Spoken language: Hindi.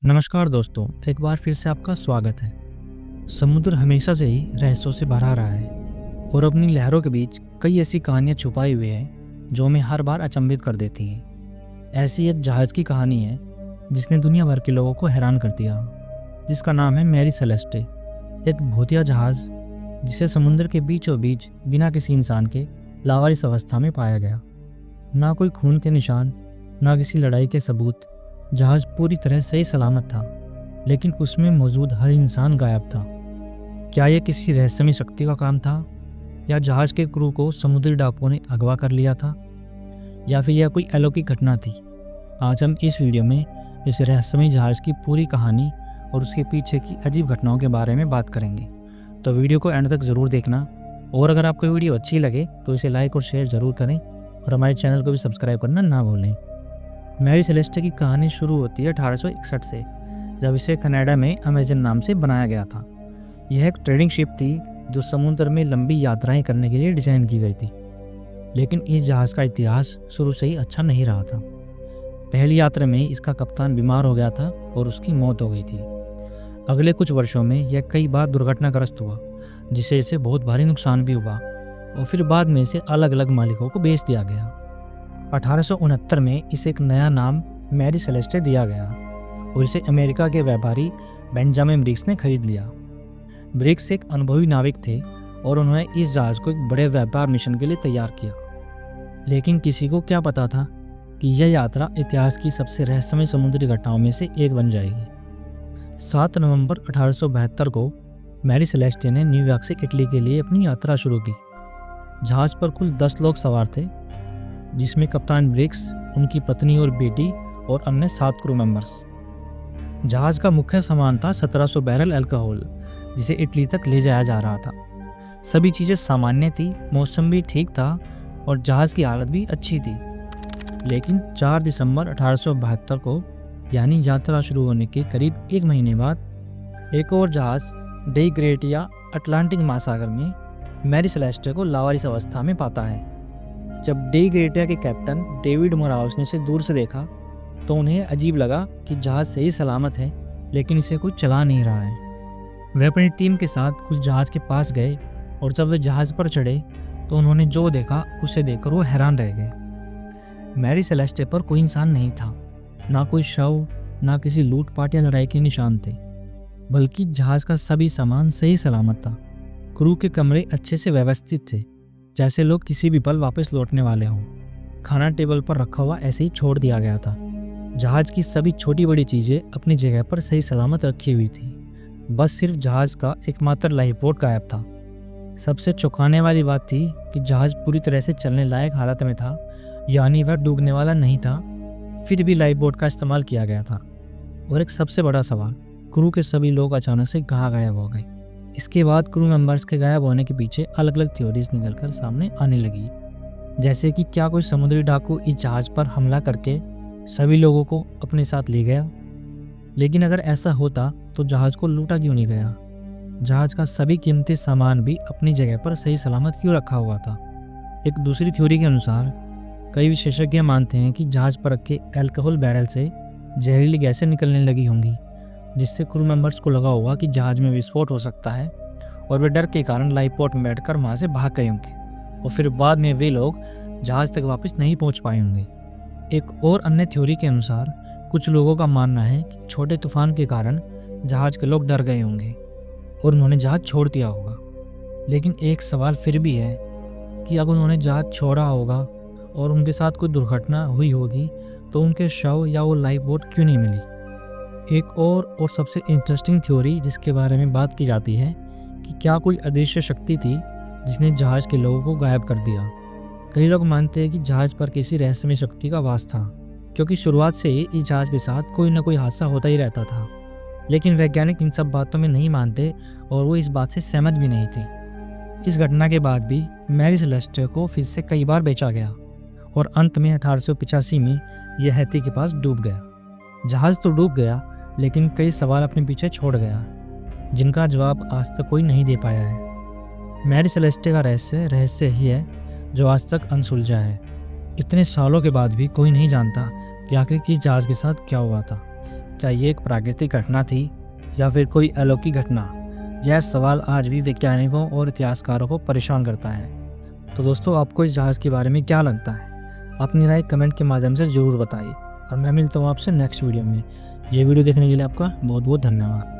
नमस्कार दोस्तों, एक बार फिर से आपका स्वागत है। समुद्र हमेशा से ही रहस्यों से भरा रहा है और अपनी लहरों के बीच कई ऐसी कहानियां छुपाई हुई हैं जो हमें हर बार अचंभित कर देती हैं। ऐसी एक जहाज़ की कहानी है जिसने दुनिया भर के लोगों को हैरान कर दिया, जिसका नाम है मैरी सेलेस्टे। एक भूतिया जहाज़ जिसे समुद्र के बीचों बीच बिना किसी इंसान के लावारिस अवस्था में पाया गया। ना कोई खून के निशान, ना किसी लड़ाई के सबूत। जहाज पूरी तरह सही सलामत था, लेकिन उसमें मौजूद हर इंसान गायब था। क्या यह किसी रहस्यमय शक्ति का काम था, या जहाज के क्रू को समुद्री डाकुओं ने अगवा कर लिया था, या फिर यह कोई अलौकिक घटना थी? आज हम इस वीडियो में इस रहस्यमय जहाज की पूरी कहानी और उसके पीछे की अजीब घटनाओं के बारे में बात करेंगे। तो वीडियो को एंड तक ज़रूर देखना, और अगर आपको वीडियो अच्छी लगे तो इसे लाइक और शेयर ज़रूर करें, और हमारे चैनल को भी सब्सक्राइब करना ना भूलें। मैरी सेलेस्टे की कहानी शुरू होती है 1861 से, जब इसे कनाडा में अमेजन नाम से बनाया गया था। यह एक ट्रेडिंग शिप थी जो समुद्र में लंबी यात्राएं करने के लिए डिज़ाइन की गई थी। लेकिन इस जहाज़ का इतिहास शुरू से ही अच्छा नहीं रहा था। पहली यात्रा में इसका कप्तान बीमार हो गया था और उसकी मौत हो गई थी। अगले कुछ वर्षों में यह कई बार दुर्घटनाग्रस्त हुआ, जिससे इसे बहुत भारी नुकसान भी हुआ, और फिर बाद में इसे अलग अलग मालिकों को बेच दिया गया। 1869 में इसे एक नया नाम मैरी सेलेस्टे दिया गया और इसे अमेरिका के व्यापारी बेंजामिन ब्रिग्स ने खरीद लिया। ब्रिग्स एक अनुभवी नाविक थे और उन्होंने इस जहाज़ को एक बड़े व्यापार मिशन के लिए तैयार किया। लेकिन किसी को क्या पता था कि यह यात्रा इतिहास की सबसे रहस्यमय समुद्री घटनाओं में से एक बन जाएगी। 7 नवंबर 1872 को मैरी सेलेस्टे ने न्यूयॉर्क से इटली के लिए अपनी यात्रा शुरू की। जहाज़ पर कुल 10 लोग सवार थे, जिसमें कप्तान ब्रिग्स, उनकी पत्नी और बेटी और अन्य 7 क्रू मेंबर्स। जहाज का मुख्य सामान था 1700 बैरल अल्कोहल, जिसे इटली तक ले जाया जा रहा था। सभी चीज़ें सामान्य थी, मौसम भी ठीक था और जहाज की हालत भी अच्छी थी। लेकिन 4 दिसंबर 1872 को, यानी यात्रा शुरू होने के करीब 1 महीने बाद, एक और जहाज डे ग्रेटिया अटलांटिक महासागर में मैरी सेलेस्टे को लावारिस अवस्था में पाता है। जब डे ग्रेटिया के कैप्टन डेविड मोराउस ने इसे दूर से देखा तो उन्हें अजीब लगा कि जहाज़ सही सलामत है, लेकिन इसे कोई चला नहीं रहा है। वे अपनी टीम के साथ कुछ जहाज़ के पास गए और जब वे जहाज़ पर चढ़े तो उन्होंने जो देखा उसे देखकर वो हैरान रह गए। मैरी सेलेस्टे पर कोई इंसान नहीं था, ना कोई शव, ना किसी लूटपाट या लड़ाई के निशान थे, बल्कि जहाज़ का सभी सामान सही सलामत था। क्रू के कमरे अच्छे से व्यवस्थित थे, जैसे लोग किसी भी पल वापस लौटने वाले हों। खाना टेबल पर रखा हुआ ऐसे ही छोड़ दिया गया था। जहाज की सभी छोटी बड़ी चीज़ें अपनी जगह पर सही सलामत रखी हुई थी। बस सिर्फ जहाज का एकमात्र लाइफ बोट गायब था। सबसे चौंकाने वाली बात थी कि जहाज पूरी तरह से चलने लायक हालत में था, यानी वह डूबने वाला नहीं था, फिर भी लाइफ बोट का इस्तेमाल किया गया था। और एक सबसे बड़ा सवाल, क्रू के सभी लोग अचानक से कहाँ गायब हो गए? इसके बाद क्रू मेंबर्स के गायब होने के पीछे अलग अलग थ्योरीज निकलकर सामने आने लगी, जैसे कि क्या कोई समुद्री डाकू इस जहाज पर हमला करके सभी लोगों को अपने साथ ले गया? लेकिन अगर ऐसा होता तो जहाज को लूटा क्यों नहीं गया? जहाज का सभी कीमती सामान भी अपनी जगह पर सही सलामत क्यों रखा हुआ था? एक दूसरी थ्योरी के अनुसार कई विशेषज्ञ मानते हैं कि जहाज पर रखे अल्कोहल बैरल से जहरीली गैसें निकलने लगी होंगी, जिससे क्रू मेंबर्स को लगा होगा कि जहाज में विस्फोट हो सकता है, और वे डर के कारण लाइफ बोट में बैठकर वहां से भाग गए होंगे, और फिर बाद में वे लोग जहाज तक वापस नहीं पहुंच पाए होंगे। एक और अन्य थ्योरी के अनुसार कुछ लोगों का मानना है कि छोटे तूफान के कारण जहाज के लोग डर गए होंगे और उन्होंने जहाज छोड़ दिया होगा। लेकिन एक सवाल फिर भी है कि अगर उन्होंने जहाज छोड़ा होगा और उनके साथ कोई दुर्घटना हुई होगी तो उनके शव या वो लाइफ बोट क्यों नहीं मिली? एक और सबसे इंटरेस्टिंग थ्योरी जिसके बारे में बात की जाती है कि क्या कोई अदृश्य शक्ति थी जिसने जहाज के लोगों को गायब कर दिया। कई लोग मानते हैं कि जहाज पर किसी रहस्यमय शक्ति का वास था, क्योंकि शुरुआत से ही इस जहाज के साथ कोई ना कोई हादसा होता ही रहता था। लेकिन वैज्ञानिक इन सब बातों में नहीं मानते और वो इस बात से सहमत भी नहीं थे। इस घटना के बाद भी मैरी सेलेस्टे को फिर से कई बार बेचा गया और अंत में 1885 में यह हैती के पास डूब गया। जहाज तो डूब गया, लेकिन कई सवाल अपने पीछे छोड़ गया, जिनका जवाब आज तक कोई नहीं दे पाया है। मैरी सेलेस्टे का रहस्य ही है जो आज तक अनसुलझा है। इतने सालों के बाद भी कोई नहीं जानता कि आखिर किस जहाज के साथ क्या हुआ था। क्या ये एक प्राकृतिक घटना थी या फिर कोई अलौकिक घटना? यह सवाल आज भी वैज्ञानिकों और इतिहासकारों को परेशान करता है। तो दोस्तों, आपको इस जहाज़ के बारे में क्या लगता है? अपनी राय कमेंट के माध्यम से ज़रूर बताइए और मैं मिलता हूँ आपसे नेक्स्ट वीडियो में। ये वीडियो देखने के लिए आपका बहुत बहुत धन्यवाद।